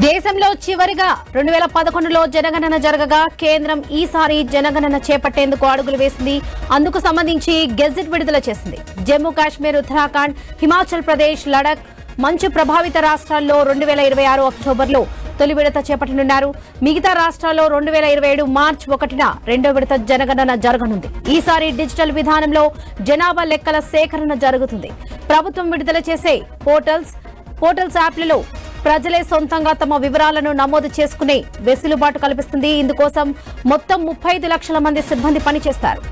దేశంలో చివరిగా 2011లో జనగణన జరగగా కేంద్రం ఈసారి జనగణన చేపట్టేందుకు అడుగులు వేసింది. అందుకు సంబంధించి గెజెట్ విడుదల చేసింది. జమ్మూ కాశ్మీర్, ఉత్తరాఖండ్, హిమాచల్ ప్రదేశ్, లడఖ్ మంచు ప్రభావిత రాష్ట్రాల్లో 2026 అక్టోబర్లో తొలి విడత చేపట్టనున్నారు. మిగతా రాష్ట్రాల్లో 2027 మార్చి 1న రెండో విడత జనగణన జరగనుంది. ఈసారి డిజిటల్ విధానంలో జనాభా లెక్కల సేకరణ జరుగుతుంది. ప్రభుత్వం విడుదల చేసే పోర్టల్స్ యాప్లలో ప్రజలే సొంతంగా తమ వివరాలను నమోదు చేసుకునే వెసులుబాటు కల్పిస్తుంది. ఇందుకోసం మొత్తం 35 లక్షల మంది సిబ్బంది పనిచేస్తారు.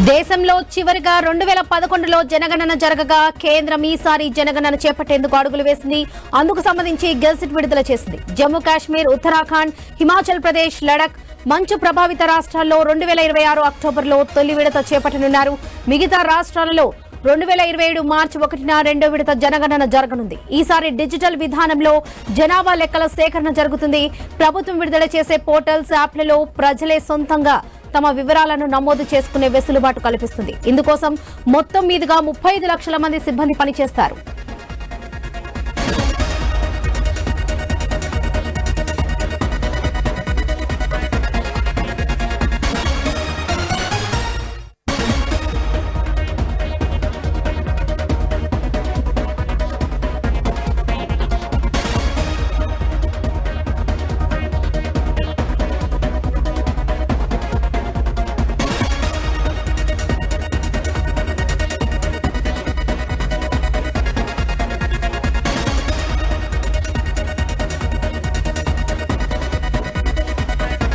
దేశంలో చివరిగా 2011లో జనగణన జరగగా కేంద్రం ఈసారి జనగణన చేపట్టేందుకు అడుగులు వేసింది. అందుకు సంబంధించి గెజెట్ విడుదల చేసింది. జమ్మూ కాశ్మీర్, ఉత్తరాఖండ్, హిమాచల్ ప్రదేశ్, లడఖ్ మంచు ప్రభావిత రాష్ట్రాల్లో 2026 అక్టోబర్లో తొలి విడత చేపట్టనున్నారు. మిగతా రాష్ట్రాలలో 2027 మార్చి 1న రెండో విడత జనగణన జరగనుంది. ఈసారి డిజిటల్ విధానంలో జనాభా లెక్కల సేకరణ జరుగుతుంది. ప్రభుత్వం విడుదల చేసే పోర్టల్స్ యాప్లలో ప్రజలే సొంతంగా తమ వివరాలను నమోదు చేసుకునే వెసులుబాటు కల్పిస్తుంది. ఇందుకోసం మొత్తం మీదుగా 35 లక్షల మంది సిబ్బంది పనిచేస్తారు.